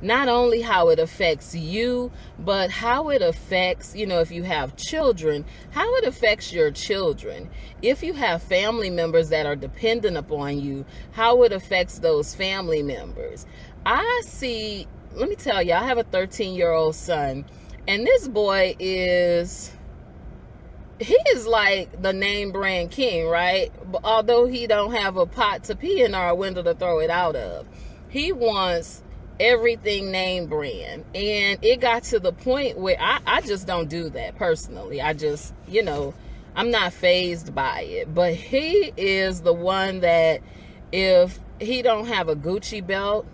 not only how it affects you, but how it affects, if you have children, how it affects your children. If you have family members that are dependent upon you, how it affects those family members. Let me tell you, I have a 13-year-old son, and this boy is like the name brand king, right? But although he don't have a pot to pee in or a window to throw it out of, he wants everything name brand. And it got to the point where I just don't do that personally. I just, I'm not fazed by it. But he is the one that if he don't have a Gucci belt,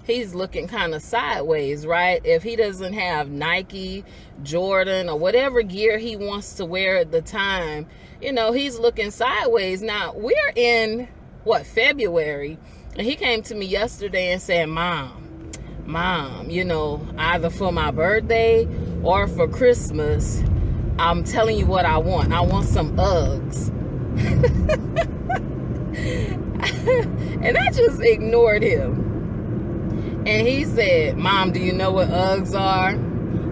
he's looking kind of sideways, right? If he doesn't have Nike, Jordan, or whatever gear he wants to wear at the time, he's looking sideways. Now, we're in, February? And he came to me yesterday and said, Mom, either for my birthday or for Christmas, I'm telling you what I want. I want some Uggs. And I just ignored him. And he said, Mom, do you know what Uggs are?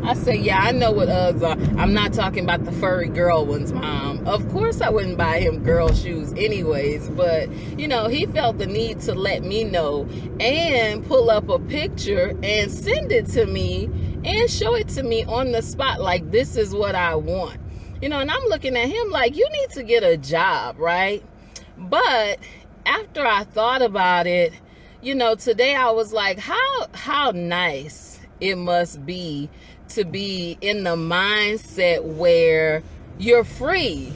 I said, yeah, I know what Uggs are. I'm not talking about the furry girl ones, Mom. Of course I wouldn't buy him girl shoes anyways. But, he felt the need to let me know and pull up a picture and send it to me and show it to me on the spot. Like, this is what I want. And I'm looking at him like, you need to get a job, right? But after I thought about it, today I was like, how nice it must be to be in the mindset where you're free.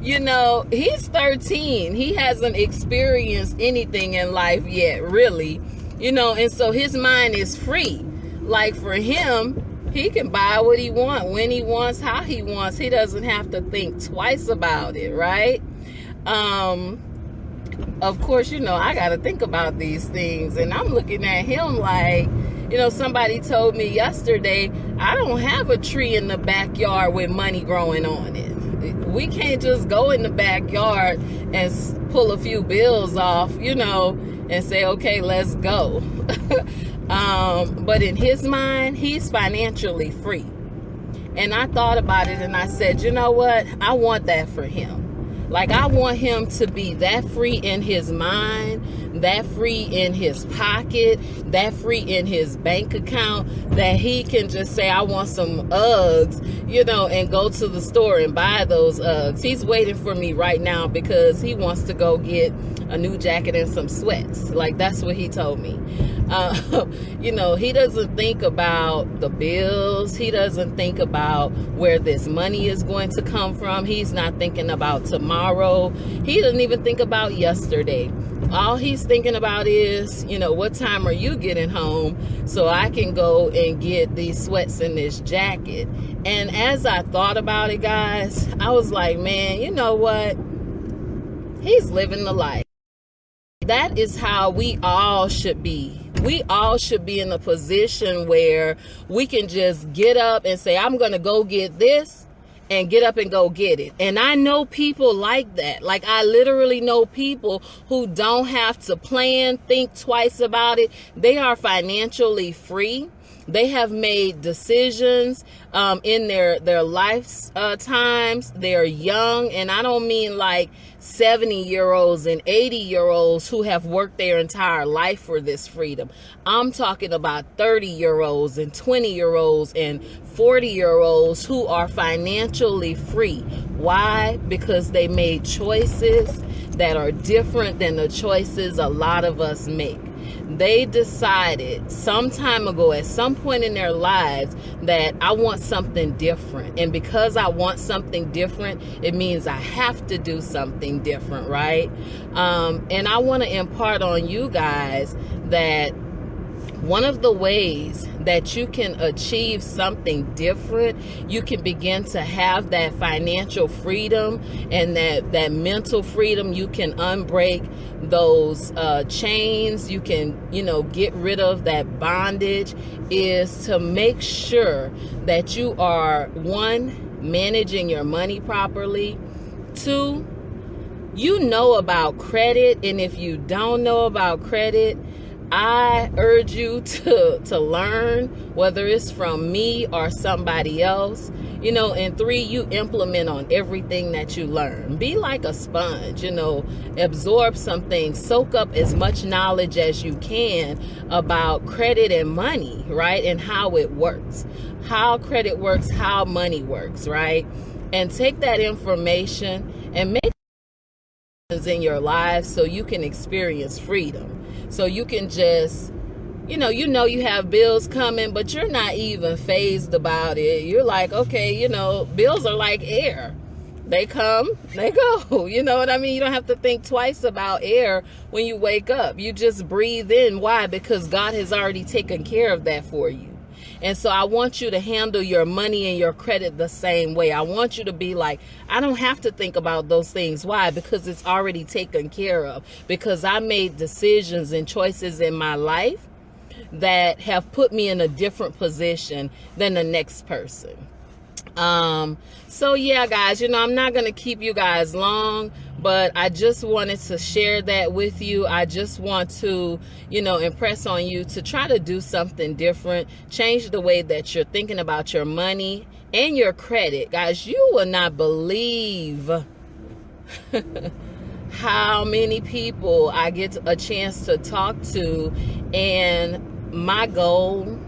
He's 13. He hasn't experienced anything in life yet, really. And so his mind is free. Like for him, he can buy what he wants, when he wants, how he wants. He doesn't have to think twice about it, right? Of course, I got to think about these things. And I'm looking at him like, somebody told me yesterday, I don't have a tree in the backyard with money growing on it. We can't just go in the backyard and pull a few bills off, and say, okay, let's go. But in his mind, he's financially free. And I thought about it and I said, you know what? I want that for him. Like, I want him to be that free in his mind, that free in his pocket, that free in his bank account, that he can just say, I want some Uggs, and go to the store and buy those Uggs. He's waiting for me right now because he wants to go get a new jacket and some sweats. Like, that's what he told me. He doesn't think about the bills. He doesn't think about where this money is going to come from. He's not thinking about tomorrow. He doesn't even think about yesterday. All he's thinking about is, what time are you getting home so I can go and get these sweats and this jacket? And as I thought about it, guys, I was like, man, you know what? He's living the life. That is how we all should be. We all should be in a position where we can just get up and say, I'm going to go get this, and get up and go get it. And I know people like that. Like, I literally know people who don't have to plan, think twice about it. They are financially free. They have made decisions in their lifetimes. They're young, and I don't mean like 70-year-olds and 80-year-olds who have worked their entire life for this freedom. I'm talking about 30-year-olds and 20-year-olds and 40-year-olds who are financially free. Why? Because they made choices that are different than the choices a lot of us make. They decided some time ago, at some point in their lives, that I want something different. And because I want something different, it means I have to do something different, right? And I want to impart on you guys that one of the ways that you can achieve something different, you can begin to have that financial freedom and that mental freedom. You can unbreak those chains. You can, get rid of that bondage, is to make sure that you are, one, managing your money properly. Two, you know about credit. And if you don't know about credit, I urge you to learn, whether it's from me or somebody else. And 3, you implement on everything that you learn. Be like a sponge, absorb some things, soak up as much knowledge as you can about credit and money, right? And how it works, how credit works, how money works, right? And take that information and make in your life so you can experience freedom. So you can just, you have bills coming, but you're not even fazed about it. You're like, okay, bills are like air. They come, they go. You know what I mean? You don't have to think twice about air when you wake up. You just breathe in. Why? Because God has already taken care of that for you. And so I want you to handle your money and your credit the same way. I want you to be like, I don't have to think about those things. Why? Because it's already taken care of. Because I made decisions and choices in my life that have put me in a different position than the next person. So yeah, guys, I'm not going to keep you guys long, but I just wanted to share that with you. I just want to, impress on you to try to do something different, change the way that you're thinking about your money and your credit. Guys, you will not believe how many people I get a chance to talk to, and my goal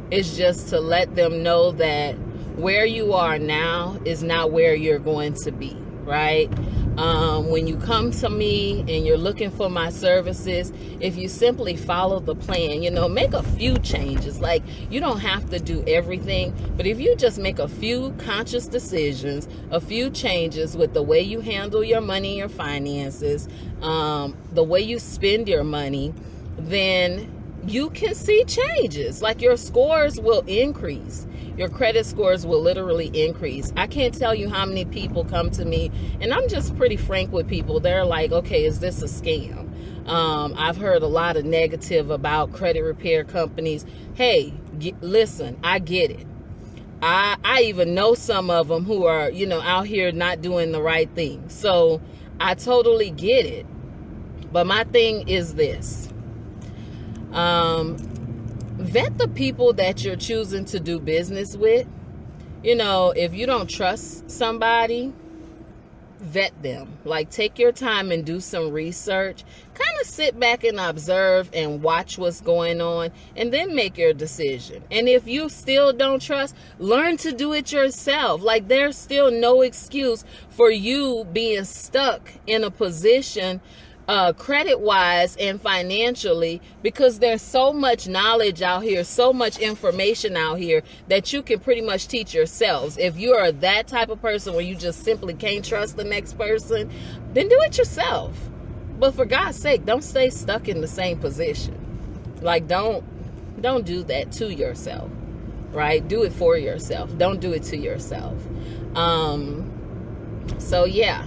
is just to let them know that where you are now is not where you're going to be, right? When you come to me and you're looking for my services, if you simply follow the plan, make a few changes. Like, you don't have to do everything, but if you just make a few conscious decisions, a few changes with the way you handle your money and your finances, the way you spend your money, then you can see changes. Like, your scores will increase. Your credit scores will literally increase. I can't tell you how many people come to me, and I'm just pretty frank with people. They're like, okay, is this a scam? I've heard a lot of negative about credit repair companies. Hey, listen, I get it. I even know some of them who are, out here not doing the right thing. So I totally get it. But my thing is this. Vet the people that you're choosing to do business with. If you don't trust somebody, vet them. Like, take your time and do some research. Kind of sit back and observe and watch what's going on, and then make your decision. And if you still don't trust, learn to do it yourself. Like, there's still no excuse for you being stuck in a position credit wise and financially, because there's so much knowledge out here, so much information out here that you can pretty much teach yourselves. If you are that type of person where you just simply can't trust the next person, then do it yourself. But for God's sake, don't stay stuck in the same position. Like, don't do that to yourself, right? Do it for yourself. Don't do it to yourself. So yeah.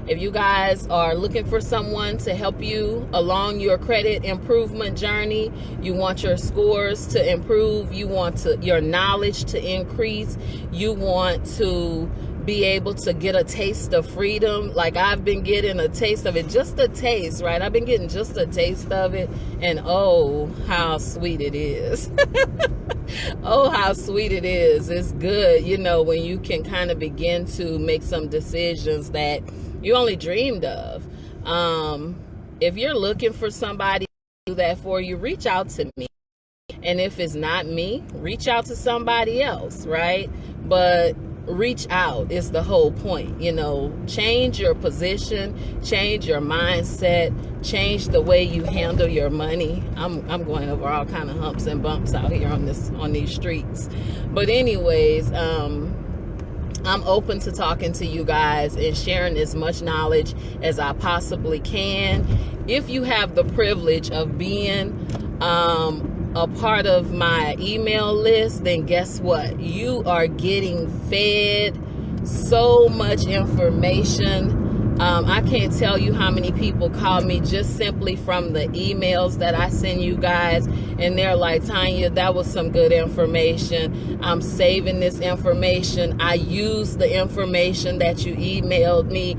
If you guys are looking for someone to help you along your credit improvement journey, you want your scores to improve, you want your knowledge to increase, you want to be able to get a taste of freedom, like I've been getting a taste of it, just a taste, right? I've been getting just a taste of it, and oh, how sweet it is. Oh, how sweet it is. It's good, when you can kind of begin to make some decisions that you only dreamed of. If you're looking for somebody to do that for you, reach out to me. And if it's not me, reach out to somebody else, right? But reach out is the whole point. Change your position, change your mindset, change the way you handle your money. I'm going over all kind of humps and bumps out here on these streets. But anyways, I'm open to talking to you guys and sharing as much knowledge as I possibly can. If you have the privilege of being a part of my email list, then guess what? You are getting fed so much information. I can't tell you how many people call me just simply from the emails that I send you guys, and they're like, Tanya, that was some good information. I'm saving this information. I use the information that you emailed me.